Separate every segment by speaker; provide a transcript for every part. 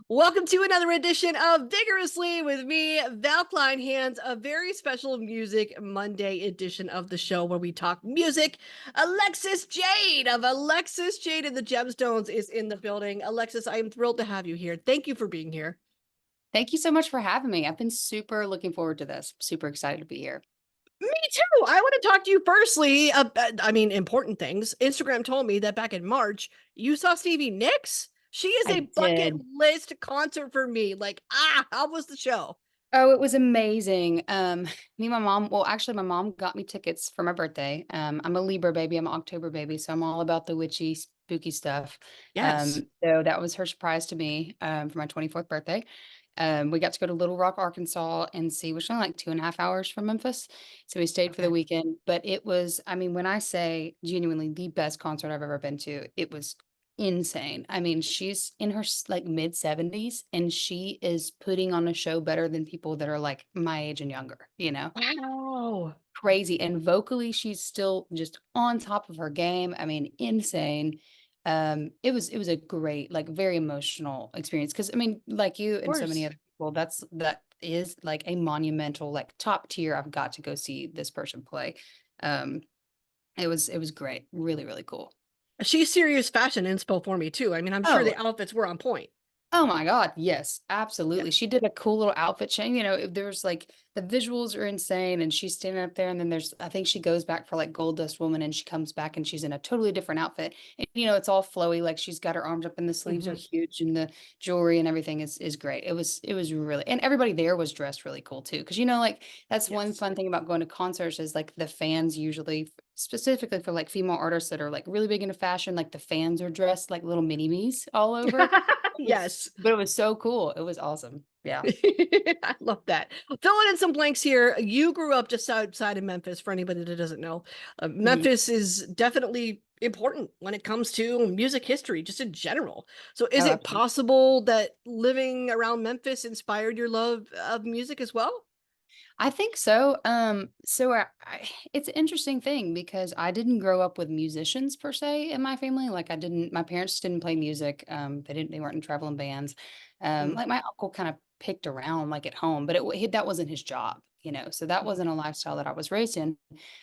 Speaker 1: Welcome to another edition of Vigorously with me, Val Kleinhands, a very special Music Monday edition of the show where we talk music. Alexis Jade of Alexis Jade and the Gemstones is in the building. Alexis, I am thrilled to have you here. Thank you for being here.
Speaker 2: Thank you so much for having me. I've been super looking forward to this. Super excited to be here.
Speaker 1: Me too. I want to talk to you firstly about, important things. Instagram told me that back in March, you saw Stevie Nicks. She is
Speaker 2: I
Speaker 1: a bucket
Speaker 2: did.
Speaker 1: list concert for me. Like, how was the show?
Speaker 2: Oh, it was amazing. Me and my mom, well, actually, my mom got me tickets for my birthday. I'm a Libra baby, I'm an October baby, so I'm all about the witchy, spooky stuff.
Speaker 1: Yes.
Speaker 2: So that was her surprise to me for my 24th birthday. We got to go to Little Rock, Arkansas and see, which is only like 2.5 hours from Memphis. So we stayed for the
Speaker 1: Okay.
Speaker 2: weekend. But it was, I mean, when I say genuinely the best concert I've ever been to, it was insane. I mean, she's in her like mid 70s and she is putting on a show better than people that are like my age and younger,
Speaker 1: Wow.
Speaker 2: crazy. And vocally, she's still just on top of her game. I mean, insane. It was a great, like very emotional experience. Cause I mean, like you
Speaker 1: Of
Speaker 2: and so many
Speaker 1: course.
Speaker 2: other people, that is like a monumental, like top tier. I've got to go see this person play. Um, it was great. Really, really cool.
Speaker 1: She's serious fashion inspo for me too. I mean, I'm sure
Speaker 2: Oh,
Speaker 1: the outfits were on point.
Speaker 2: Oh my god, yes,
Speaker 1: Yeah.
Speaker 2: absolutely. She did a cool little outfit change, there's, like the visuals are insane, and she's standing up there, and then there's I think she goes back for, like, Gold Dust Woman, and she comes back, and she's in a totally different outfit, and, it's all flowy, like, she's got her arms up, and the sleeves are
Speaker 1: Hmm.
Speaker 2: huge, and the jewelry and everything is great. It was really and everybody there was dressed really cool too, because like, that's one
Speaker 1: Yes.
Speaker 2: fun thing about going to concerts is, like, the fans usually specifically for, like, female artists that are, like, really big into fashion, like, the fans are dressed like little mini me's all over.
Speaker 1: Yes.
Speaker 2: But it was so cool. It was awesome. Yeah.
Speaker 1: I love that. Filling in some blanks here. You grew up just outside of Memphis, for anybody that doesn't know.
Speaker 2: Mhm.
Speaker 1: Memphis is definitely important when it comes to music history, just in general. So, is
Speaker 2: Oh,
Speaker 1: it
Speaker 2: absolutely.
Speaker 1: possible that living around Memphis inspired your love of music as well?
Speaker 2: I think so. So it's an interesting thing because I didn't grow up with musicians per se in my family. Like my parents didn't play music. They weren't in traveling bands.
Speaker 1: Mm,
Speaker 2: Like my uncle kind of picked around like at home, but that wasn't his job, so that
Speaker 1: mhm.
Speaker 2: wasn't a lifestyle that I was raised in.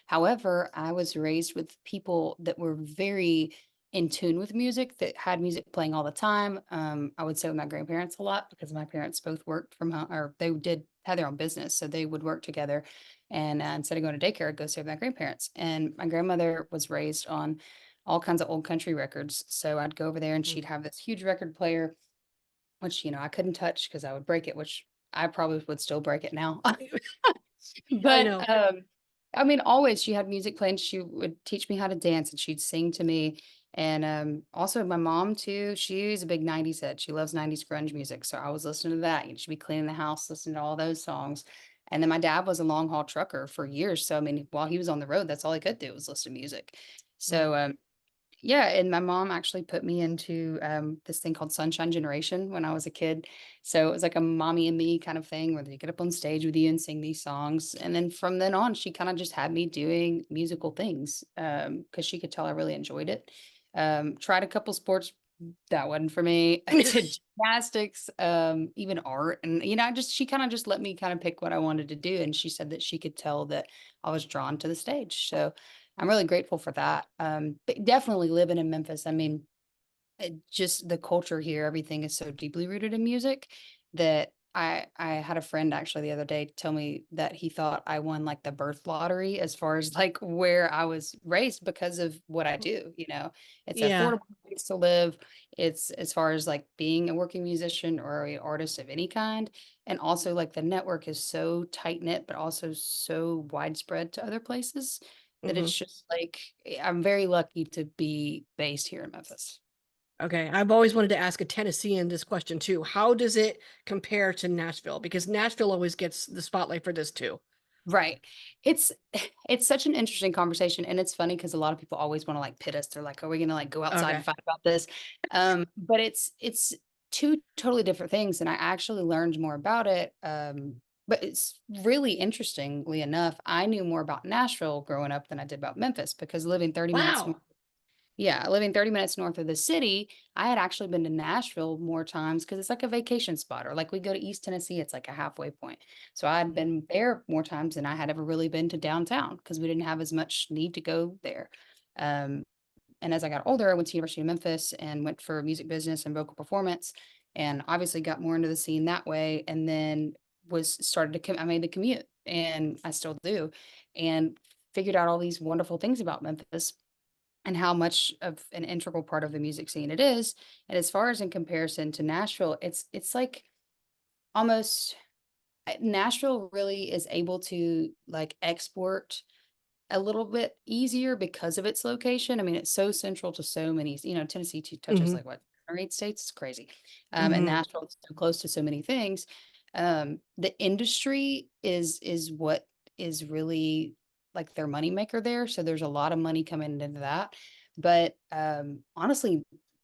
Speaker 2: However, I was raised with people that were very in tune with music, that had music playing all the time. I would say with my grandparents a lot because my parents both worked from home, or they did had their own business, so they would work together. And instead of going to daycare, I'd go stay with my grandparents. And my grandmother was raised on all kinds of old country records, so I'd go over there and
Speaker 1: Mm.
Speaker 2: she'd have this huge record player, which I couldn't touch because I would break it, which I probably would still break it now.
Speaker 1: I
Speaker 2: But,
Speaker 1: know.
Speaker 2: I mean, always she had music playing, she would teach me how to dance, and she'd sing to me, and, also my mom too, she's a big '90s head, she loves '90s grunge music, so I was listening to that, she'd be cleaning the house, listening to all those songs, and then my dad was a long haul trucker for years, so, I mean, while he was on the road, that's all he could do was listen to music.
Speaker 1: Mm.
Speaker 2: So, yeah, and my mom actually put me into, this thing called Sunshine Generation when I was a kid. So it was like a mommy and me kind of thing where they get up on stage with you and sing these songs. And then from then on, she kind of just had me doing musical things because she could tell I really enjoyed it. Tried a couple sports, that wasn't for me. I did gymnastics, even art. And, she kind of just let me kind of pick what I wanted to do. And she said that she could tell that I was drawn to the stage. So I'm really grateful for that. But definitely living in Memphis, I mean, just the culture here, everything is so deeply rooted in music that I had a friend actually the other day tell me that he thought I won like the birth lottery as far as like where I was raised because of what I do. It's an
Speaker 1: Yeah.
Speaker 2: affordable place to live. It's as far as like being a working musician or a artist of any kind. And also like the network is so tight knit, but also so widespread to other places that
Speaker 1: Hmm.
Speaker 2: it's just like I'm very lucky to be based here in Memphis.
Speaker 1: Okay. I've always wanted to ask a Tennessean this question too. How does it compare to Nashville? Because Nashville always gets the spotlight for this too.
Speaker 2: Right. It's it's such an interesting conversation, and it's funny because a lot of people always wanna, like, pit us. They're like, "Are we gonna, like, go outside and
Speaker 1: Okay.
Speaker 2: fight about this?" But it's 2 totally different things, and I actually learned more about it, but it's really interestingly enough, I knew more about Nashville growing up than I did about Memphis because living 30 minutes from
Speaker 1: Wow.
Speaker 2: Yeah, living 30 minutes north of the city, I had actually been to Nashville more times because it's like a vacation spot, or like we go to East Tennessee, it's like a halfway point. So I'd
Speaker 1: Mhm.
Speaker 2: been there more times than I had ever really been to downtown because we didn't have as much need to go there. Um, and as I got older, I went to University of Memphis and went for music business and vocal performance, and obviously got more into the scene that way. And then was started to I made the commute, and I still do, and figured out all these wonderful things about Memphis and how much of an integral part of the music scene it is. And as far as in comparison to Nashville, it's like almost Nashville really is able to like export a little bit easier because of its location. I mean, it's so central to so many, Tennessee touches
Speaker 1: Mhm.
Speaker 2: like what, 8 states? It's crazy. And
Speaker 1: Mhm.
Speaker 2: Nashville is so close to so many things. The industry is what is really like their moneymaker there. So there's a lot of money coming into that. But honestly,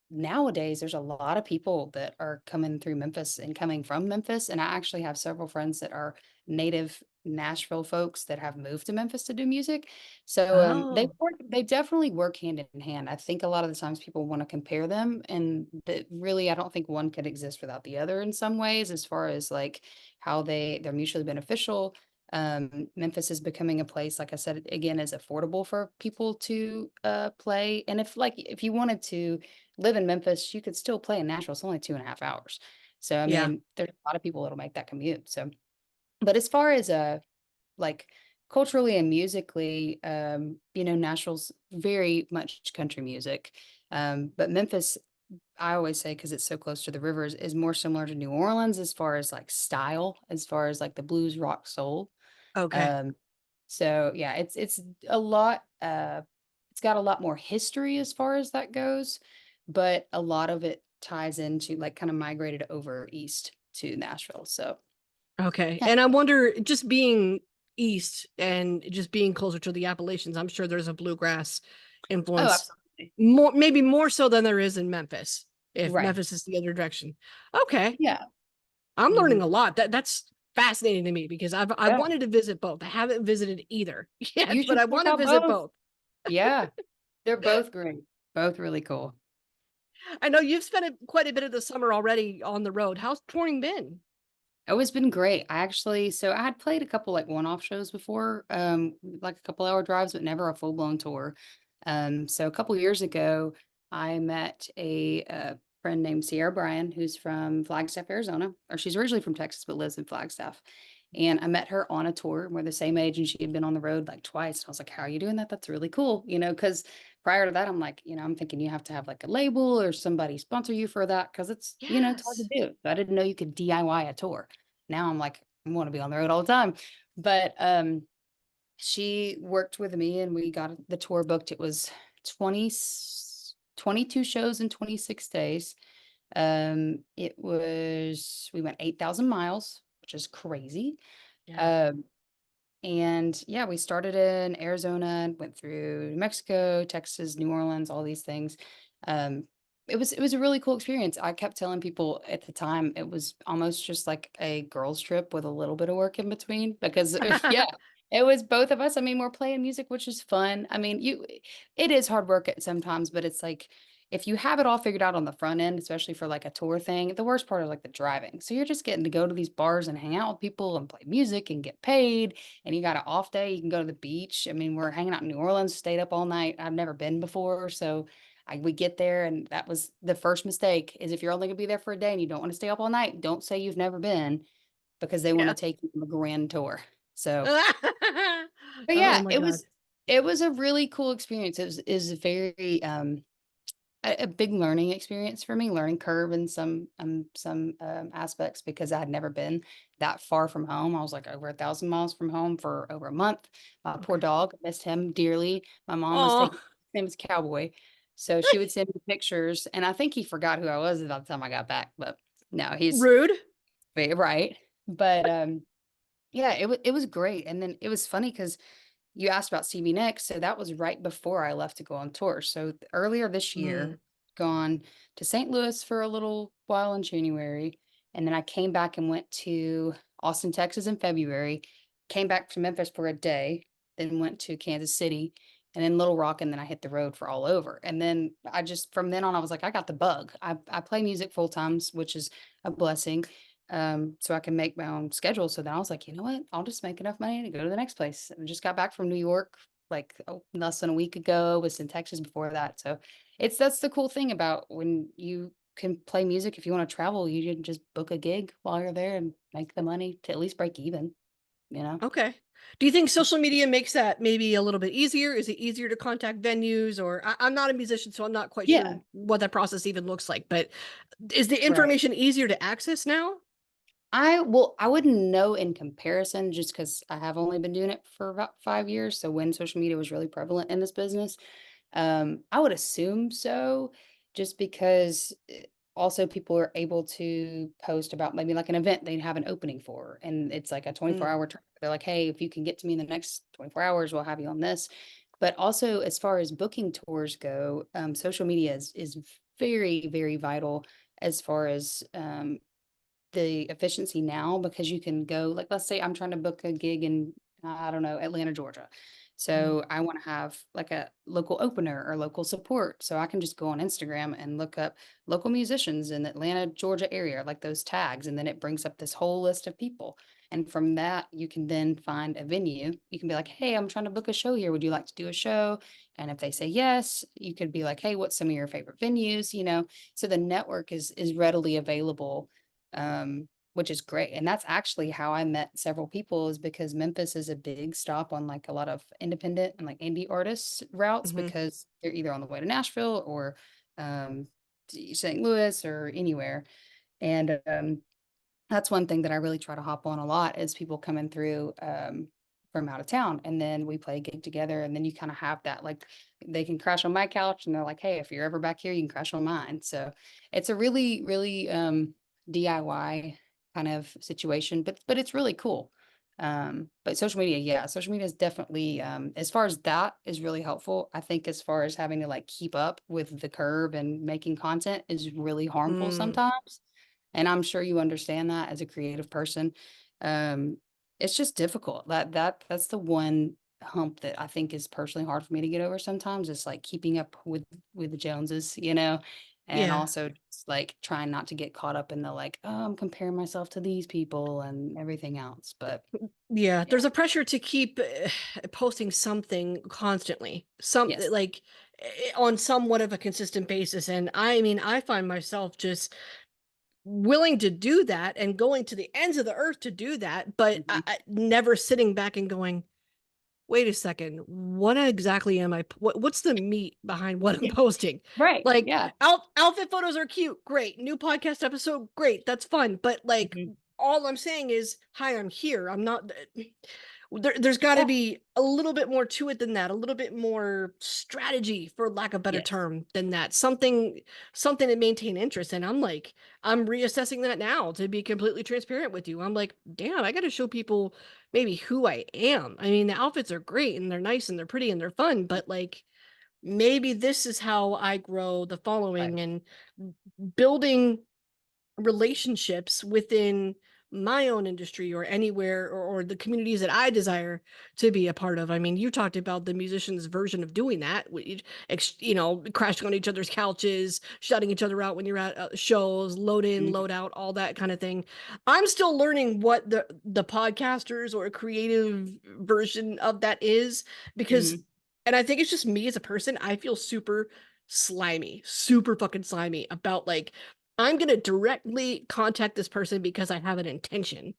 Speaker 2: nowadays there's a lot of people that are coming through Memphis and coming from Memphis. And I actually have several friends that are native Nashville folks that have moved to Memphis to do music. So
Speaker 1: Oh.
Speaker 2: they definitely work hand in hand. I think a lot of the times people want to compare them, and that really I don't think one could exist without the other in some ways, as far as like how they're mutually beneficial. Memphis is becoming a place, like I said, again, is affordable for people to play. And if you wanted to live in Memphis, you could still play in Nashville. It's only 2.5 hours. So I
Speaker 1: Yeah.
Speaker 2: mean, there's a lot of people that'll make that commute. So but as far as like culturally and musically, Nashville's very much country music. But Memphis, I always say, because it's so close to the rivers, is more similar to New Orleans as far as like style, as far as like the blues, rock, soul.
Speaker 1: Okay.
Speaker 2: Um, so yeah, it's a lot. It's got a lot more history as far as that goes, but a lot of it ties into like kind of migrated over east to Nashville. So
Speaker 1: Okay.
Speaker 2: yeah.
Speaker 1: And I wonder, just being east and just being closer to the Appalachians, I'm sure there's a bluegrass
Speaker 2: Oh,
Speaker 1: influence
Speaker 2: absolutely.
Speaker 1: more, maybe more so than there is in Memphis, if
Speaker 2: Right.
Speaker 1: Memphis is the other direction. Okay.
Speaker 2: Yeah.
Speaker 1: I'm
Speaker 2: Mhm.
Speaker 1: learning a lot. That's fascinating to me because I
Speaker 2: Yeah.
Speaker 1: wanted to visit both. I haven't visited either
Speaker 2: You
Speaker 1: yet, but
Speaker 2: should
Speaker 1: I
Speaker 2: check
Speaker 1: want to
Speaker 2: out
Speaker 1: visit
Speaker 2: both.
Speaker 1: both.
Speaker 2: Yeah. They're both great. Both really cool.
Speaker 1: I know you've spent quite a bit of the summer already on the road. How's touring been?
Speaker 2: Oh, it's been great. I had played a couple like one-off shows before, like a couple hour drives, but never a full-blown tour. So a couple years ago, I met a friend named Sierra Bryan, who's from Flagstaff, Arizona, or she's originally from Texas, but lives in Flagstaff. And I met her on a tour. We're the same age, and she had been on the road like twice. I was like, "How are you doing that? That's really cool." Because prior to that, I'm like, I'm thinking you have to have like a label or somebody sponsor you for that because it's hard to
Speaker 1: Yes.
Speaker 2: do. So I didn't know you could DIY a tour. Now I'm like, I want to be on the road all the time. But she worked with me and we got the tour booked. It was 20 22 shows in 26 days. We went 8,000 miles, which is crazy.
Speaker 1: Yeah.
Speaker 2: Um, and yeah, we started in Arizona, went through New Mexico, Texas, New Orleans, all these things. Um, it was a really cool experience. I kept telling people at the time it was almost just like a girls' trip with a little bit of work in between because yeah, it was both of us. I mean, we're playing music, which is fun. I mean, it is hard work at sometimes, but it's like if you have it all figured out on the front end, especially for like a tour thing, the worst part is like the driving. So you're just getting to go to these bars and hang out with people and play music and get paid, and you got an off day, you can go to the beach. I mean, we're hanging out in New Orleans, stayed up all night. I've never been before, so we get there, and that was the first mistake. Is if you're only gonna be there for a day and you don't want to stay up all night, don't say you've never been because they want to
Speaker 1: Yeah.
Speaker 2: take you on a grand tour. So, but
Speaker 1: Oh
Speaker 2: yeah,
Speaker 1: my
Speaker 2: it
Speaker 1: God.
Speaker 2: was a really cool experience. It was very a big learning experience for me, learning curve in some aspects because I had never been that far from home. I was like over 1,000 miles from home for over a month. My poor
Speaker 1: Okay.
Speaker 2: dog, missed him dearly. My mom was
Speaker 1: Oh,
Speaker 2: taking his name was Cowboy. So she would send me pictures, and I think he forgot who I was by the time I got back. But no, he's
Speaker 1: rude.
Speaker 2: right. But yeah, it was great. And then it was funny because you asked about CB Next, so that was right before I left to go on tour. So earlier this
Speaker 1: Mm.
Speaker 2: year, gone to St. Louis for a little while in January, and then I came back and went to Austin, Texas in February, came back to Memphis for a day, then went to Kansas City, and then Little Rock, and then I hit the road for all over. And then I just from then on, I was like, I got the bug. I play music full times, which is a blessing. So I can make my own schedule. So then I was like, you know what? I'll just make enough money to go to the next place. I just got back from New York like less than a week ago. Was in Texas before that. So that's the cool thing about when you can play music. If you want to travel, you can just book a gig while you're there and make the money to at least break even, you know?
Speaker 1: Okay. Do you think social media makes that maybe a little bit easier? Is it easier to contact venues? Or I'm not a musician, so I'm not quite
Speaker 2: Yeah.
Speaker 1: sure what that process even looks like. But is the
Speaker 2: Right.
Speaker 1: information easier to access now?
Speaker 2: I wouldn't know in comparison just because I have only been doing it for about 5 years. So when social media was really prevalent in this business, I would assume so, just because also people are able to post about maybe like an event they have an opening for, and it's like a 24
Speaker 1: Mm,
Speaker 2: hour turn. They're like, hey, if you can get to me in the next 24 hours, we'll have you on this. But also, as far as booking tours go, social media is very, very vital as far as the efficiency now because you can go like let's say I'm trying to book a gig in I don't know, Atlanta, Georgia.
Speaker 1: mhm.
Speaker 2: So I want to have like a local opener or local support. So I can just go on Instagram and look up local musicians in the Atlanta, Georgia area, like those tags, and then it brings up this whole list of people. And from that, you can then find a venue. You can be like, "Hey, I'm trying to book a show here. Would you like to do a show?" And if they say yes, you could be like, "Hey, what's some of your favorite venues?" So the network is readily available, which is great. And that's actually how I met several people is because Memphis is a big stop on like a lot of independent and like indie artists routes
Speaker 1: Mhm.
Speaker 2: because they're either on the way to Nashville or to St. Louis or anywhere. And that's one thing that I really try to hop on a lot is people coming through from out of town. And then we play a gig together. And then you kind of have that like they can crash on my couch and they're like, hey, if you're ever back here, you can crash on mine. So it's a really, really DIY kind of situation, but it's really cool. But social media, yeah, social media is definitely as far as that is really helpful. I think as far as having to like keep up with the curve and making content is really harmful
Speaker 1: Mm,
Speaker 2: sometimes. And I'm sure you understand that as a creative person. Um, it's just difficult. That's the one hump that I think is personally hard for me to get over sometimes. It's like keeping up with the Joneses, and
Speaker 1: yeah.
Speaker 2: also just like trying not to get caught up in the like, oh, I'm comparing myself to these people and everything else. But
Speaker 1: Yeah,
Speaker 2: yeah,
Speaker 1: there's a pressure to keep posting something constantly,
Speaker 2: yes.
Speaker 1: on somewhat of a consistent basis. And I mean, I find myself just willing to do that and going to the ends of the earth to do that, but
Speaker 2: Mhm.
Speaker 1: I never sitting back and going, wait a second, what exactly am what's the meat behind what I'm
Speaker 2: Yeah.
Speaker 1: posting?
Speaker 2: Right.
Speaker 1: Like
Speaker 2: Yeah.
Speaker 1: outfit photos are cute, great. New podcast episode, great. That's fun. But like
Speaker 2: Mhm.
Speaker 1: all I'm saying is, hi, I'm here. I'm not there's got to
Speaker 2: Yeah.
Speaker 1: be a little bit more to it than that, a little bit more strategy, for lack of a better
Speaker 2: Yes.
Speaker 1: term, than that. Something to maintain interest. And I'm like, I'm reassessing that now, to be completely transparent with you. I'm like, damn, I got to show people maybe who I am. I mean, the outfits are great and they're nice and they're pretty and they're fun, but like maybe this is how I grow the
Speaker 2: Right.
Speaker 1: following and building relationships within my own industry or anywhere, or the communities that I desire to be a part of. I mean, you talked about the musician's version of doing that, crashing on each other's couches, shutting each other out when you're at shows, load in,
Speaker 2: Mhm.
Speaker 1: load out, all that kind of thing. I'm still learning what the podcasters or creative version of that is, because,
Speaker 2: Mhm.
Speaker 1: and I think it's just me as a person, I feel super slimy, super fucking slimy about like, I'm going to directly contact this person because I have an intention.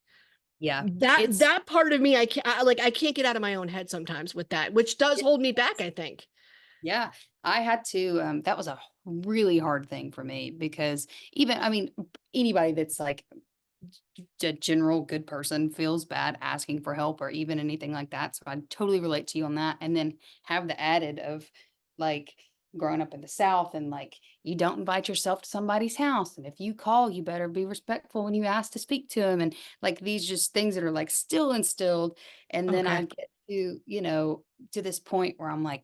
Speaker 2: Yeah. It's
Speaker 1: That part of me, I can't get out of my own head sometimes with that, which does hold me back, I think.
Speaker 2: Yeah, I had to, that was a really hard thing for me because even, I mean, anybody that's like a general good person feels bad asking for help or even anything like that. So I totally relate to you on that. And then have the added of like growing up in the South and like you don't invite yourself to somebody's house. And if you call, you better be respectful when you ask to speak to them. And like these just things that are like still instilled. And then I
Speaker 1: Okay.
Speaker 2: get to this point where I'm like,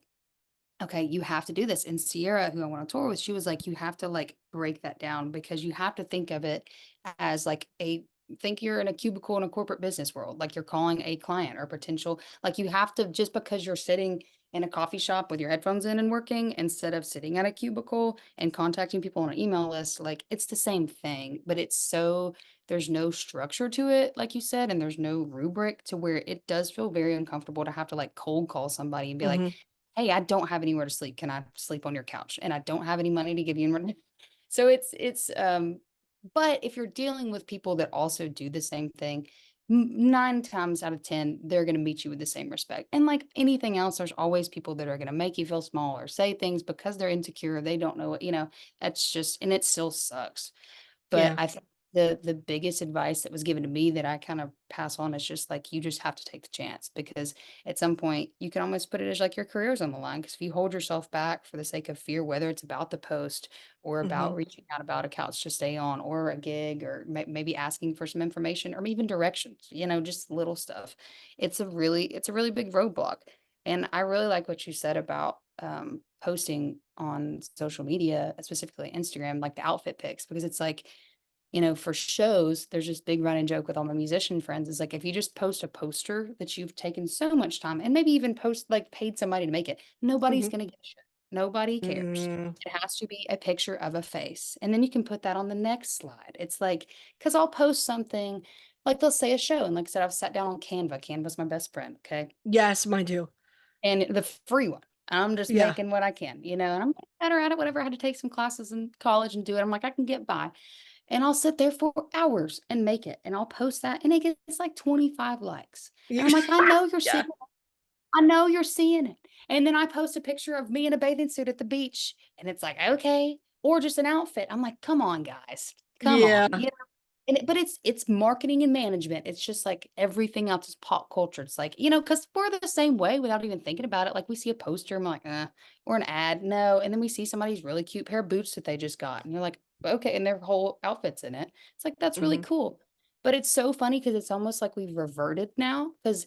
Speaker 2: okay, you have to do this. And Sierra, who I went on tour with, she was like, you have to like break that down because you have to think of it as like a think you're in a cubicle in a corporate business world, like you're calling a client or potential, like you have to, just because you're sitting in a coffee shop with your headphones in and working instead of sitting at a cubicle and contacting people on an email list, like it's the same thing, but it's so, there's no structure to it, like you said, and there's no rubric to where it does feel very uncomfortable to have to like cold call somebody and be like,
Speaker 1: Mhm.
Speaker 2: hey, I don't have anywhere to sleep. Can I sleep on your couch? And I don't have any money to give you. So it's but if you're dealing with people that also do the same thing, 9 times out of 10, they're going to meet you with the same respect. And like anything else, there's always people that are going to make you feel small or say things because they're insecure. They don't know what, that's just, and it still sucks. But
Speaker 1: Yeah.
Speaker 2: I think the biggest advice that was given to me that I kind of pass on is just like you just have to take the chance, because at some point you can almost put it as like your career's on the line. Because if you hold yourself back for the sake of fear, whether it's about the post or about
Speaker 1: Mhm.
Speaker 2: reaching out about a couch to stay on or a gig or maybe asking for some information or even directions, just little stuff. It's a really big roadblock. And I really like what you said about posting on social media, specifically Instagram, like the outfit pics, because it's like, for shows, there's this big running joke with all my musician friends is like, if you just post a poster that you've taken so much time and maybe even post, like paid somebody to make it, nobody's
Speaker 1: Mhm.
Speaker 2: going to get a shit. Nobody cares.
Speaker 1: Mm.
Speaker 2: It has to be a picture of a face. And then you can put that on the next slide. It's like, because I'll post something, like they'll say a show. And like I said, I've sat down on Canva. Canva's my best friend. Okay.
Speaker 1: Yes, mine too.
Speaker 2: And the free one. I'm just
Speaker 1: Yeah.
Speaker 2: making what I can, and I'm getting better at it. Whatever. I had to take some classes in college and do it. I'm like, I can get by. And I'll sit there for hours and make it. And I'll post that and it gets like 25 likes.
Speaker 1: You
Speaker 2: And I'm like,
Speaker 1: yeah.
Speaker 2: I know you're seeing it. And then I post a picture of me in a bathing suit at the beach. And it's like, okay. Or just an outfit. I'm like, come on, guys. Come
Speaker 1: Yeah.
Speaker 2: on. But it's marketing and management. It's just like everything else is pop culture. It's like, because we're the same way without even thinking about it. Like we see a poster and we're like, or an ad, no. And then we see somebody's really cute pair of boots that they just got. And you're like, okay, and their whole outfit's in it. It's like, that's really
Speaker 1: Mhm.
Speaker 2: cool. But it's so funny because it's almost like we've reverted now. Because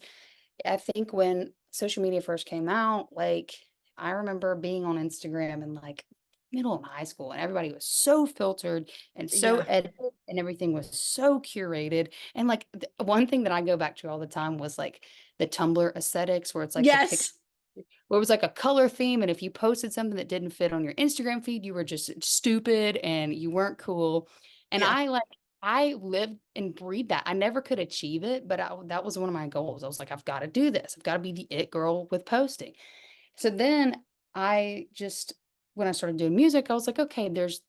Speaker 2: I think when social media first came out, like I remember being on Instagram and like middle of high school, and everybody was so filtered and so
Speaker 1: Yeah.
Speaker 2: edited, and everything was so curated. And like one thing that I go back to all the time was like the Tumblr aesthetics, where it's like the picture,
Speaker 1: Yes.
Speaker 2: where it was like a color theme, and if you posted something that didn't fit on your Instagram feed, you were just stupid and you weren't cool. And
Speaker 1: Yeah.
Speaker 2: I lived and breathed that. I never could achieve it, but that was one of my goals. I was like, I've got to do this. I've got to be the it girl with posting. So then I just, when I started doing music, I was like, okay, there's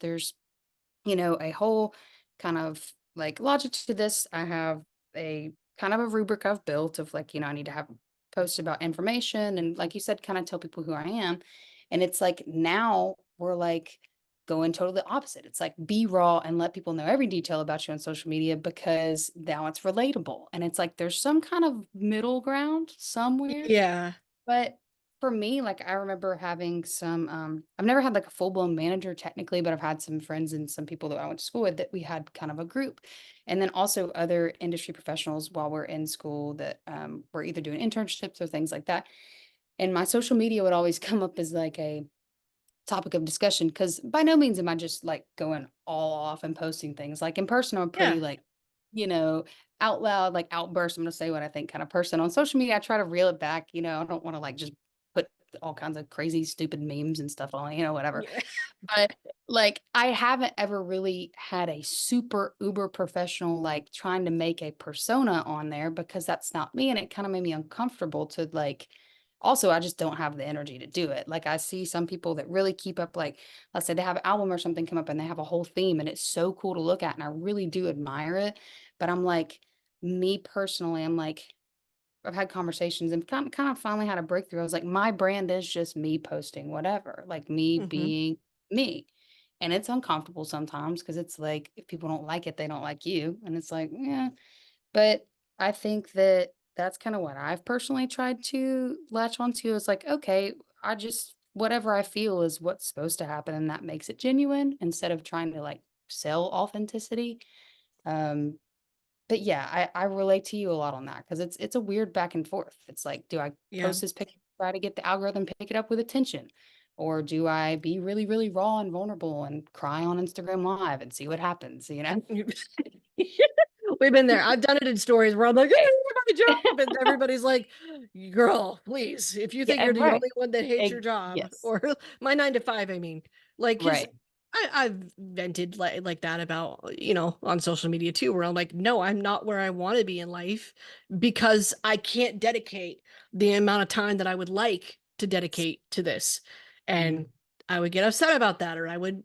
Speaker 2: a whole kind of like logic to this. I have a kind of a rubric I've built of like, I need to have posts about information and like you said, kind of tell people who I am. And it's like now we're like going totally opposite. It's like be raw and let people know every detail about you on social media because now it's relatable. And it's like there's some kind of middle ground somewhere,
Speaker 1: Yeah.
Speaker 2: but for me, like I remember having some I've never had like a full-blown manager technically, but I've had some friends and some people that I went to school with that we had kind of a group. And then also other industry professionals while we're in school that were either doing internships or things like that. And my social media would always come up as like a topic of discussion because by no means am I just like going all off and posting things. Like in person, I'm pretty
Speaker 1: Yeah.
Speaker 2: like, you know, out loud, like outburst. I'm gonna say what I think kind of person. On social media, I try to reel it back. I don't want to like just put all kinds of crazy, stupid memes and stuff on, whatever.
Speaker 1: Yeah.
Speaker 2: But like I haven't ever really had a super uber professional like trying to make a persona on there because that's not me. And it kind of made me uncomfortable to like also I just don't have the energy to do it. Like I see some people that really keep up like let's say they have an album or something come up and they have a whole theme and it's so cool to look at and I really do admire it. But I'm like, me personally, I'm like I've had conversations and kind of finally had a breakthrough. I was like, my brand is just me posting whatever, like me
Speaker 1: Mhm.
Speaker 2: being me. And it's uncomfortable sometimes because it's like if people don't like it, they don't like you. And it's like, yeah. But I think that that's kind of what I've personally tried to latch onto is like, okay, I just whatever I feel is what's supposed to happen and that makes it genuine instead of trying to like sell authenticity. Um, but yeah, I relate to you a lot on that because it's a weird back and forth. It's like, do I
Speaker 1: Yeah.
Speaker 2: post this picture, try to get the algorithm pick it up with attention? Or do I be really, really raw and vulnerable and cry on Instagram Live and see what happens, you know?
Speaker 1: We've been there. I've done it in stories where I'm like, "Hey, my job," and everybody's like, "Girl, please, if you
Speaker 2: Yeah,
Speaker 1: think you're the
Speaker 2: right.
Speaker 1: only one that hates your
Speaker 2: Egg
Speaker 1: job,"
Speaker 2: yes.
Speaker 1: or my 9 to 5, I mean, like, because
Speaker 2: Right.
Speaker 1: I've vented like that about, on social media too, where I'm like, no, I'm not where I want to be in life because I can't dedicate the amount of time that I would like to dedicate to this.
Speaker 2: Mhm,
Speaker 1: And I would get upset about that, or I would,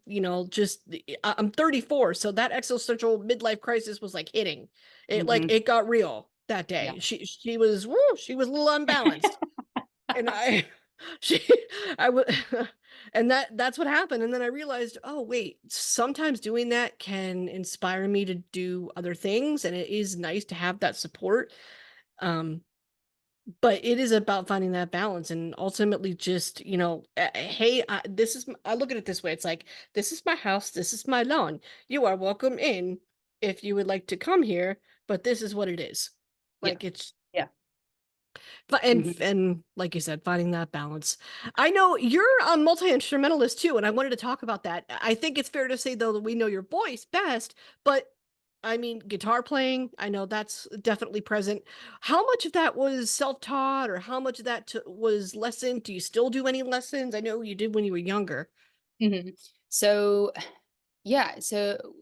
Speaker 1: I'm 34, so that existential midlife crisis was like hitting.
Speaker 2: mhm.
Speaker 1: It got real that
Speaker 2: Yeah.
Speaker 1: day. She was a little unbalanced, and I she I would and that's what happened. And then I realized, oh wait, sometimes doing that can inspire me to do other things, and it is nice to have that support. Um, but it is about finding that balance and ultimately just, hey, I look at it this way. It's like, this is my house, this is my lawn. You are welcome in if you would like to come here, but this is what it is.
Speaker 2: Yeah.
Speaker 1: Like it's
Speaker 2: Yeah.
Speaker 1: and
Speaker 2: Mhm,
Speaker 1: like you said, finding that balance. I know you're a multi-instrumentalist too, and I wanted to talk about that. I think it's fair to say though that we know your voice best, but I mean, guitar playing, I know that's definitely present. How much of that was self-taught, or how much of that was lessons? Do you still do any lessons? I know you did when you were younger.
Speaker 2: mhm. So, yeah, so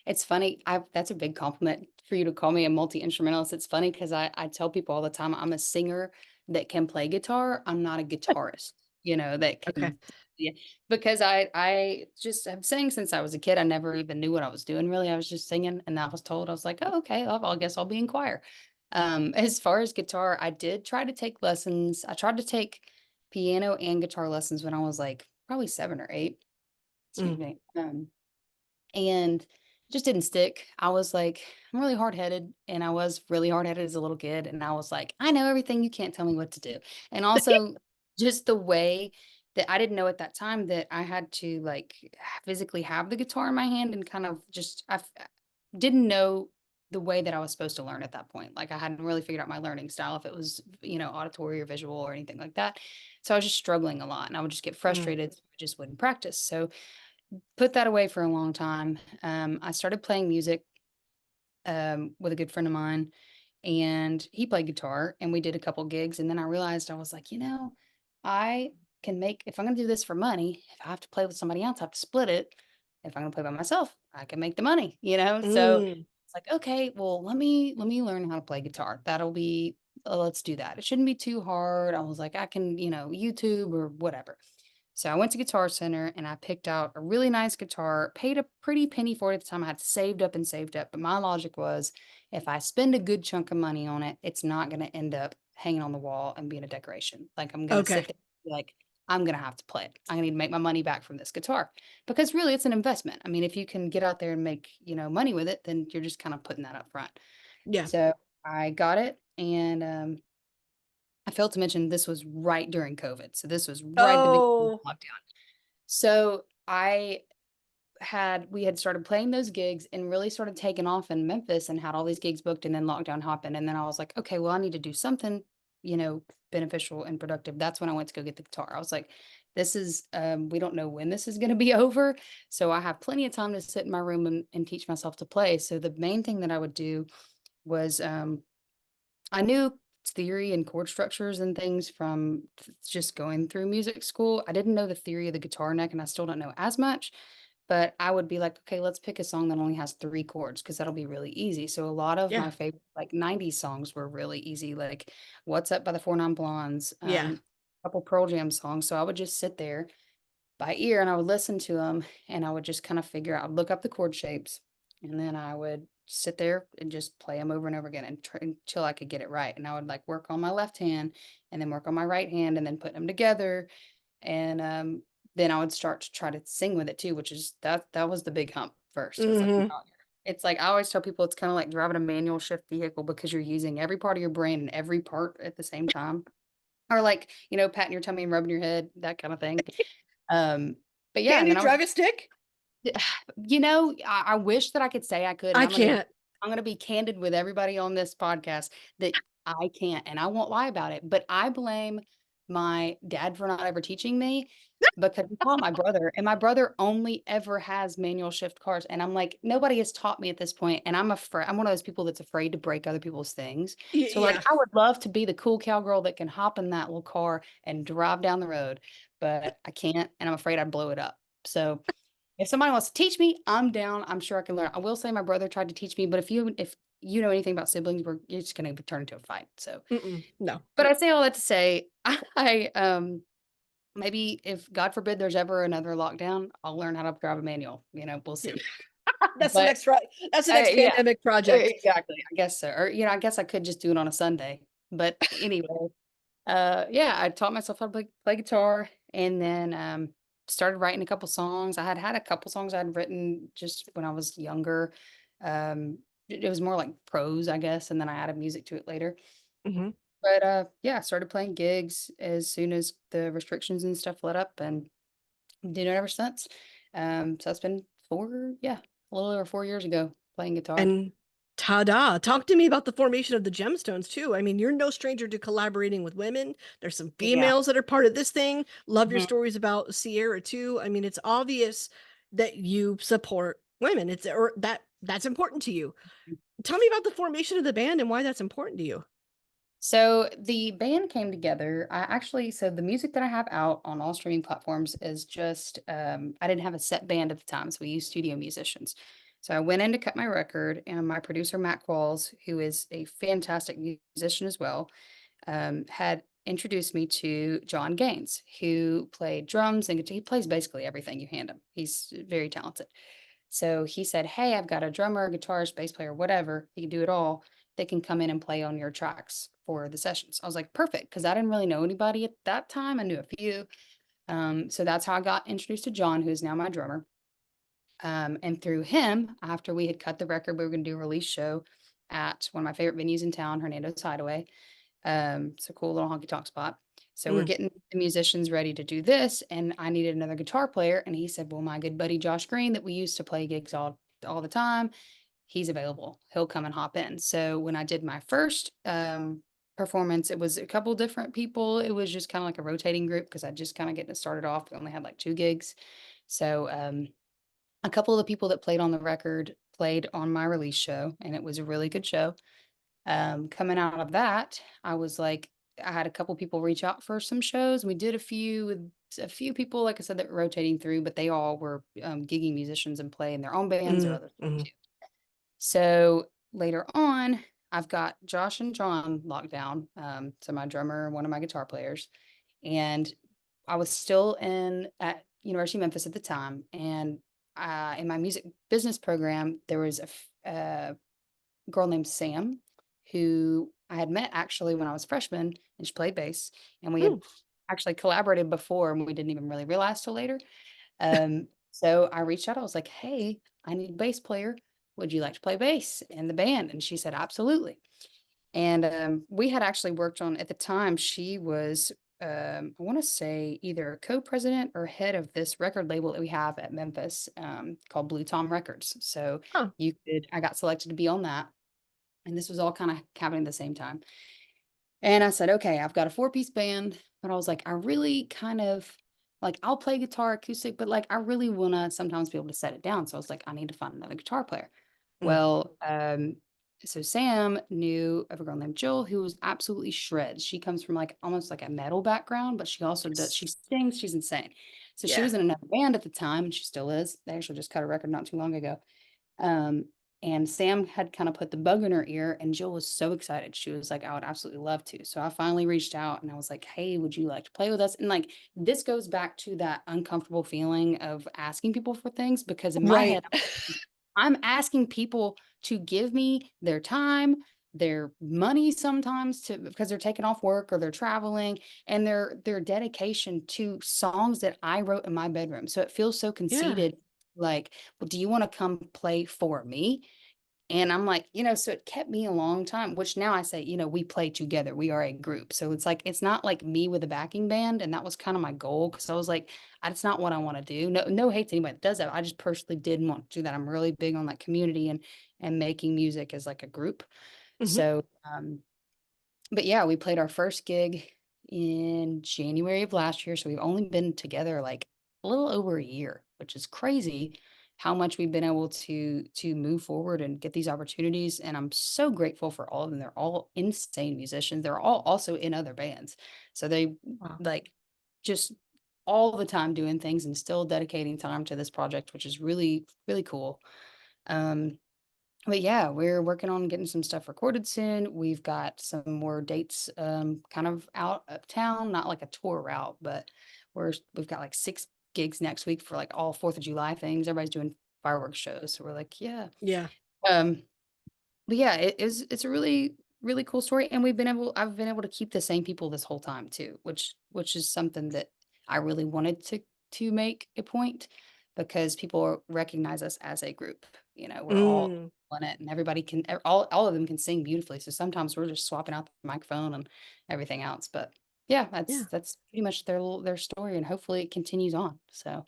Speaker 2: it's funny, I that's a big compliment for you to call me a multi-instrumentalist. It's funny because I tell people all the time I'm a singer that can play guitar. I'm not a guitarist, that
Speaker 1: Okay.
Speaker 2: can yeah, because I just have sang since I was a kid. I never even knew what I was doing really. I was just singing and I was told I was like, "Oh, okay, I guess I'll be in choir." As far as guitar, I did try to take lessons. I tried to take piano and guitar lessons when I was like probably 7 or 8. Excuse
Speaker 1: Mm.
Speaker 2: me. And it just didn't stick. I was like, I'm really hard-headed, and I was really hard-headed as a little kid, and I was like, "I know everything, you can't tell me what to do." And also, just the way that I didn't know at that time that I had to, like, physically have the guitar in my hand and kind of just didn't know the way that I was supposed to learn at that point. Like, I hadn't really figured out my learning style, if it was, auditory or visual or anything like that. So I was just struggling a lot, and I would just get
Speaker 1: Mm.
Speaker 2: frustrated, so I just wouldn't practice. So put that away for a long time. I started playing music with a good friend of mine, and he played guitar, and we did a couple gigs. And then I realized I was like, I can make if I'm going to do this for money. If I have to play with somebody else, I have to split it. If I'm going to play by myself, I can make the money. So
Speaker 1: Mm.
Speaker 2: it's like, okay, well, let me learn how to play guitar. That'll be let's do that. It shouldn't be too hard. I was like, I can, YouTube or whatever. So I went to Guitar Center and I picked out a really nice guitar, paid a pretty penny for it at the time. I had saved up and saved up. But my logic was if I spend a good chunk of money on it, it's not going to end up hanging on the wall and being a decoration. Like I'm going to
Speaker 1: Okay.
Speaker 2: sit there and be like, I'm going to have to play it. I'm going to need to make my money back from this guitar because really it's an investment. I mean, if you can get out there and make, money with it, then you're just kind of putting that up front.
Speaker 1: Yeah.
Speaker 2: So I got it and I failed to mention this was right during COVID. So this was right at the beginning
Speaker 1: Oh.
Speaker 2: of lockdown. So we had started playing those gigs and really started taking off in Memphis and had all these gigs booked and then lockdown happened. And then I was like, okay, well, I need to do something, beneficial and productive. That's when I went to go get the guitar. I was like, we don't know when this is going to be over. So I have plenty of time to sit in my room and teach myself to play. So the main thing that I would do was, I knew theory and chord structures and things from just going through music school. I didn't know the theory of the guitar neck, and I still don't know as much. But I would be like, okay, let's pick a song that only has 3 chords because that'll be really easy. So a lot of
Speaker 1: Yeah.
Speaker 2: my favorite like 90s songs were really easy, like "What's Up" by the 49 Blondes,
Speaker 1: Yeah.
Speaker 2: a couple Pearl Jam songs. So I would just sit there by ear and I would listen to them and I would just kind of figure out, look up the chord shapes, and then I would sit there and just play them over and over again until I could get it right. And I would like work on my left hand and then work on my right hand and then put them together. And then I would start to try to sing with it too, which is that was the big hump first. It was like,
Speaker 1: Hmm.
Speaker 2: wow. It's like I always tell people it's kind of like driving a manual shift vehicle because you're using every part of your brain and every part at the same time. Or like, patting your tummy and rubbing your head, that kind of thing. Um, but yeah,
Speaker 1: Can
Speaker 2: and then
Speaker 1: you
Speaker 2: I was
Speaker 1: drive a stick?
Speaker 2: I wish that I could say I could, and
Speaker 1: I can't.
Speaker 2: I'm gonna be candid with everybody on this podcast that I can't, and I won't lie about it, but I blame my dad for not ever teaching me because he taught my brother, and my brother only ever has manual shift cars, and I'm like, "Nobody has taught me at this point," and I'm one of those people that's afraid to break other people's things. So, like,
Speaker 1: Yeah.
Speaker 2: I would love to be the cool cowgirl that can hop in that little car and drive down the road, but I can't, and I'm afraid I'd blow it up. So, if somebody wants to teach me, I'm down. I'm sure I can learn. I will say my brother tried to teach me, but if you know anything about siblings, it's gonna turn into a fight. So,
Speaker 1: Mm-mm. No.
Speaker 2: but I say all that to say, maybe if God forbid there's ever another lockdown, I'll learn how to drive a manual. We'll see.
Speaker 1: That's the
Speaker 2: But
Speaker 1: next that's the next
Speaker 2: yeah,
Speaker 1: pandemic project.
Speaker 2: exactly. I guess so. Or I guess I could just do it on a Sunday. But anyway, yeah, I taught myself how to play guitar, and then started writing a couple songs. I had a couple songs I'd written just when I was younger. It was more like prose, I guess, and then I added music to it later.
Speaker 1: Mhm.
Speaker 2: But, yeah, I started playing gigs as soon as the restrictions and stuff let up, and did it ever since. So it's been 4 yeah, a little over 4 years ago playing guitar.
Speaker 1: And ta-da! Talk to me about the formation of the Gemstones too. I mean, you're no stranger to collaborating with women. There's some
Speaker 2: Yeah.
Speaker 1: females that are part of this thing. Love your
Speaker 2: Mhm.
Speaker 1: stories about Sierra too. I mean, it's obvious that you support women. It's or that's important to you. Tell me about the formation of the band and why that's important to you.
Speaker 2: So the band came together. So the music that I have out on all streaming platforms is just I didn't have a set band at the time, so we used studio musicians. So I went in to cut my record, and my producer Matt Qualls, who is a fantastic musician as well, had introduced me to John Gaines, who played drums and he plays basically everything you hand him. He's very talented. So he said, "Hey, I've got a drummer, guitarist, bass player, whatever. He can do it all. They can come in and play on your tracks for the sessions." I was like, "Perfect," because I didn't really know anybody at that time. I knew a few. So that's how I got introduced to John, who is now my drummer. And through him, after we had cut the record, we were going to do a release show at one of my favorite venues in town, Hernando's Hideaway. It's a cool little honky tonk spot. So we're
Speaker 1: Mm,
Speaker 2: getting the musicians ready to do this, and I needed another guitar player. And he said, "Well, my good buddy Josh Green, that we used to play gigs all the time, he's available. He'll come and hop in." So when I did my first performance, it was a couple different people. It was just kind of like a rotating group because I just kind of getting it started off. We only had like 2 gigs. So a couple of the people that played on the record played on my release show, and it was a really good show. Coming out of that, I was like, I had a couple people reach out for some shows. We did a few with a few people, like I said, that were rotating through, but they all were gigging musicians and play in their own bands or other stuff
Speaker 1: mhm.
Speaker 2: too. So later on, I've got Josh and John locked down. So my drummer and one of my guitar players, and I was still in at University of Memphis at the time, and in my music business program, there was girl named Sam, who I had met actually when I was a freshman, and she played bass, and we had
Speaker 1: Mm,
Speaker 2: actually collaborated before, and we didn't even really realize till later. So I reached out. I was like, "Hey, I need a bass player. Would you like to play bass in the band?" And she said, "Absolutely." And we had actually worked on at the time. She was, I want to say, either a co-president or head of this record label that we have at Memphis called Blue Tom Records. So
Speaker 1: huh.
Speaker 2: I got selected to be on that, and this was all kind of happening at the same time. And I said, "Okay, I've got a 4-piece band," but I was like, "I really kind of like I'll play guitar acoustic, but like I really want to sometimes be able to set it down." So I was like, "I need to find another guitar player."
Speaker 1: Mm,
Speaker 2: Well, so Sam knew of a girl named Jill who was absolutely shreds. She comes from like almost like a metal background, but she also does
Speaker 1: yes.
Speaker 2: she sings, she's insane. So she
Speaker 1: Yeah.
Speaker 2: was in another band at the time, and she still is. They actually just cut a record not too long ago. Um, and Sam had kind of put the bug in her ear, and Jill was so excited. She was like, "I would absolutely love to." So I finally reached out and I was like, "Hey, would you like to play with us?" And like this goes back to that uncomfortable feeling of asking people for things because in my
Speaker 1: Right.
Speaker 2: head, I'm asking people to give me their time, their money sometimes to because they're taking off work or they're traveling, and their dedication to songs that I wrote in my bedroom. So it feels so
Speaker 1: Yeah.
Speaker 2: conceited, like, "Well, do you wanna come play for me?" And I'm like, so it kept me a long time, which now I say, we play together. We are a group. So it's like, it's not like me with a backing band. And that was kind of my goal. Cause I was like, that's not what I want to do. No, no hate to anybody that does that. I just personally didn't want to do that. I'm really big on that community and making music as like a group.
Speaker 1: Mhm.
Speaker 2: So but yeah, we played our first gig in January of last year, so we've only been together like a little over a year, which is crazy how much we've been able to move forward and get these opportunities. And I'm so grateful for all of them. They're all insane musicians. They're all also in other bands. So they
Speaker 1: Wow.
Speaker 2: like just all the time doing things and still dedicating time to this project, which is really, really cool. Um, but yeah, we're working on getting some stuff recorded soon. We've got some more dates kind of out of town, not like a tour route, but we've got like 6 gigs next week for like all 4th of July things. Everybody's doing fireworks shows. So we're like, yeah.
Speaker 1: Yeah.
Speaker 2: Um, but yeah, it's a really, really cool story, and I've been able to keep the same people this whole time too, which is something that I really wanted to make a point because people recognize us as a group. We're all
Speaker 1: Mm,
Speaker 2: on it, and everybody can all of them can sing beautifully. So sometimes we're just swapping out the microphone and everything else. But yeah,
Speaker 1: yeah.
Speaker 2: that's pretty much their story, and hopefully it continues on. So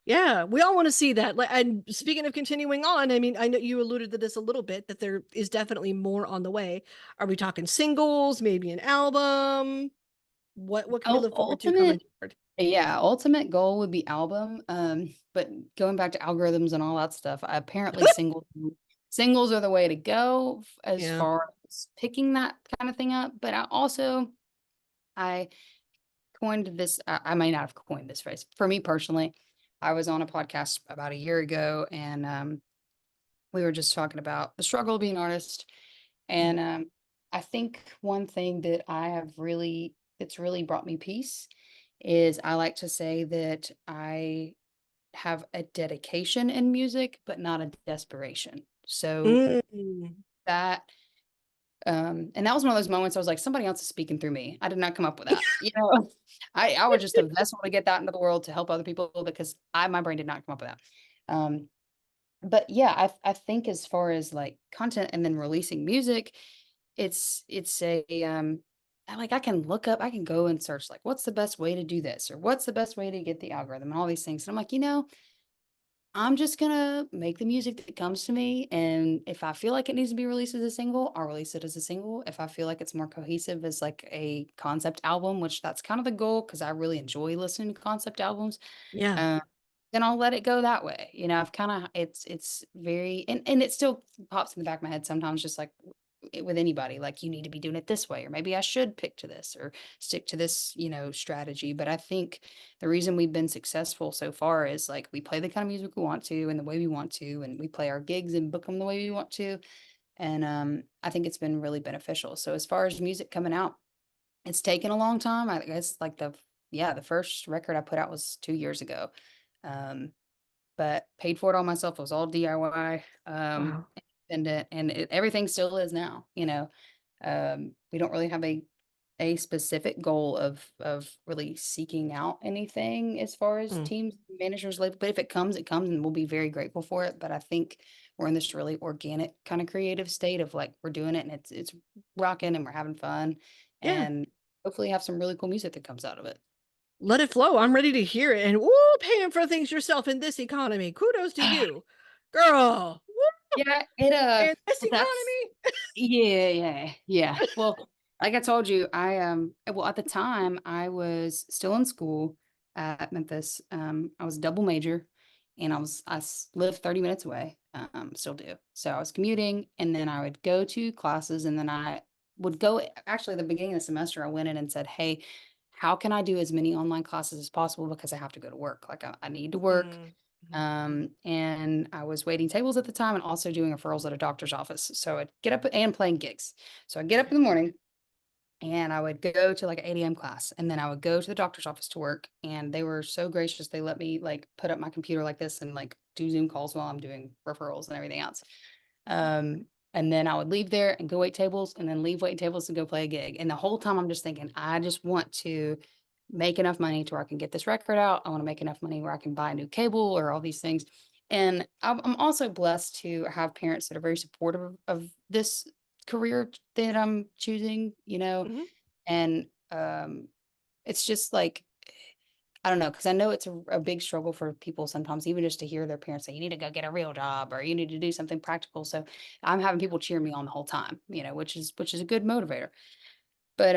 Speaker 1: Yeah, we all want to see that. And speaking of continuing on, I mean, I know you alluded to this a little bit that there is definitely more on the way. Are we talking singles, maybe an album? What can we look forward to coming
Speaker 2: ultimate
Speaker 1: forward?
Speaker 2: Yeah, ultimate goal would be album, but going back to algorithms and all that stuff, apparently singles are the way to go as
Speaker 1: Yeah.
Speaker 2: far as picking that kind of thing up. But I coined this. I may not have coined this phrase. For me personally, I was on a podcast about a year ago, and we were just talking about the struggle of being an artist.
Speaker 1: Mm.
Speaker 2: And I think one thing that it's really brought me peace is I like to say that I have a dedication in music, but not a desperation. So
Speaker 1: Mm.
Speaker 2: that and that was one of those moments I was like, somebody else is speaking through me. I did not come up with that. I was just a vessel to get that into the world to help other people because my brain did not come up with that. Um, but yeah, I think as far as like content and then releasing music, it's a I can look up, I can go and search like what's the best way to do this or what's the best way to get the algorithm and all these things. And I'm like, I'm just gonna make the music that comes to me, and if I feel like it needs to be released as a single, I'll release it as a single. If I feel like it's more cohesive as like a concept album, which that's kind of the goal because I really enjoy listening to concept albums,
Speaker 1: Yeah.
Speaker 2: uh, then I'll let it go that way. I've kinda it's very and it still pops in the back of my head sometimes just like with anybody, like, "You need to be doing it this way," or, "Maybe I should pick to this or stick to this, strategy." But I think the reason we've been successful so far is, like, we play the kind of music we want to and the way we want to, and we play our gigs and book them the way we want to, and, I think it's been really beneficial. So as far as music coming out, it's taken a long time. I guess, like, the first record I put out was 2 years ago. Um, but paid for it all myself. It was all DIY,
Speaker 1: Wow.
Speaker 2: independent, and everything still is now. We don't really have a specific goal of really seeking out anything as far as
Speaker 1: Mm.
Speaker 2: teams, managers, label. But if it comes, it comes, and we'll be very grateful for it. But I think we're in this really organic kind of creative state of like we're doing it and it's rocking and we're having fun,
Speaker 1: Yeah.
Speaker 2: and hopefully have some really cool music that comes out of it.
Speaker 1: Let it flow. I'm ready to hear it. And woo, paying for things yourself in this economy. Kudos to you, girl. Woo,
Speaker 2: Yeah,
Speaker 1: in this
Speaker 2: well, that's
Speaker 1: economy.
Speaker 2: yeah, yeah, yeah. Well, like I told you, at the time I was still in school at Memphis. I was a double major, and lived 30 minutes away. Still do. So I was commuting, and then I would go to classes, and then I would go. Actually, at the beginning of the semester, I went in and said, "Hey, how can I do as many online classes as possible because I have to go to work? Like I need to work."
Speaker 1: Mm, mhm.
Speaker 2: And I was waiting tables at the time and also doing referrals at a doctor's office. So I'd get up and playing gigs. So I'd get up in the morning and I would go to like an 8 a.m. class, and then I would go to the doctor's office to work. And they were so gracious. They let me like put up my computer like this and like do Zoom calls while I'm doing referrals and everything else. And then I would leave there and go wait tables and then leave waiting tables to go play a gig. And the whole time I'm just thinking, I just want to make enough money to where I can get this record out. I want to make enough money where I can buy a new cable or all these things. And I'm also blessed to have parents that are very supportive of this career that I'm choosing,
Speaker 1: Mhm.
Speaker 2: and it's just like I don't know, because I know it's a big struggle for people sometimes, even just to hear their parents say, "You need to go get a real job," or "You need to do something practical." So I'm having people cheer me on the whole time, which is a good motivator. But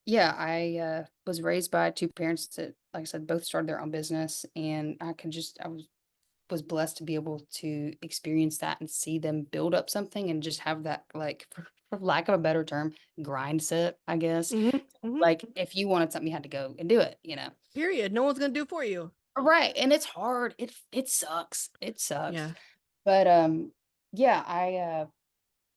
Speaker 2: Yeah, I was raised by two parents that, like I said, both started their own business, and I was blessed to be able to experience that and see them build up something and just have that, like, for lack of a better term, grind set, I guess.
Speaker 1: Mhm, mhm.
Speaker 2: Like, if you wanted something, you had to go and do it, you know?
Speaker 1: Period. No one's gonna do it for you.
Speaker 2: Right, and it's hard. It sucks. It sucks.
Speaker 1: Yeah.
Speaker 2: But, yeah,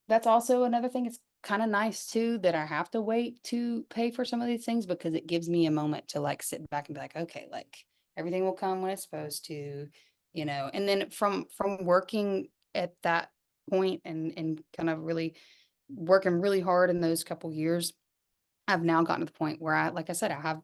Speaker 2: that's also another thing. It's kinda nice too that I have to wait to pay for some of these things because it gives me a moment to, like, sit back and be like, "Okay, like, everything will come when it's supposed to," you know? And then from working at that point and kind of really working really hard in those couple years, I've now gotten to the point where like I said, I have,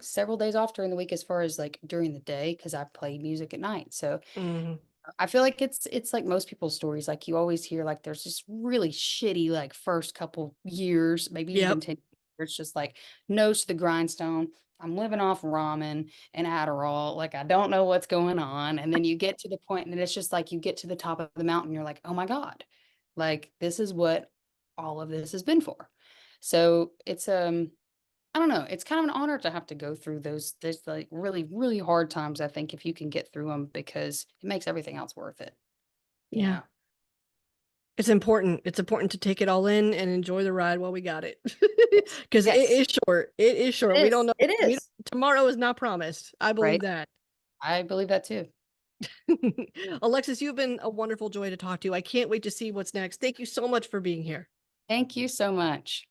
Speaker 2: several days off during the week as far as, like, during the day because I play music at night. So
Speaker 1: Mhm.
Speaker 2: I feel like it's like most people's stories, like, you always hear, like, there's this really shitty, like, first couple years, maybe even
Speaker 1: Yep.
Speaker 2: 10 where it's just like, nose to the grindstone, I'm living off ramen and Adderall, like, I don't know what's going on, and then you get to the point, and it's just like you get to the top of the mountain, you're like, "Oh my god, like, this is what all of this has been for." So, I don't know, it's kind of an honor to have to go through those, like, really, really hard times, I think, if you can get through them because it makes everything else worth it, you
Speaker 1: Yeah.
Speaker 2: know?
Speaker 1: It's important. It's important to take it all in and enjoy the ride while we got it.
Speaker 2: Yes.
Speaker 1: Because it
Speaker 2: Yes.
Speaker 1: is short. It is short.
Speaker 2: It
Speaker 1: We don't
Speaker 2: is.
Speaker 1: know.
Speaker 2: It
Speaker 1: We
Speaker 2: is.
Speaker 1: don't, tomorrow is not promised. I
Speaker 2: Right?
Speaker 1: believe that.
Speaker 2: I believe that too.
Speaker 1: Alexis, you've been a wonderful joy to talk to. I can't wait to see what's next. Thank you so much for being here.
Speaker 2: Thank you so much.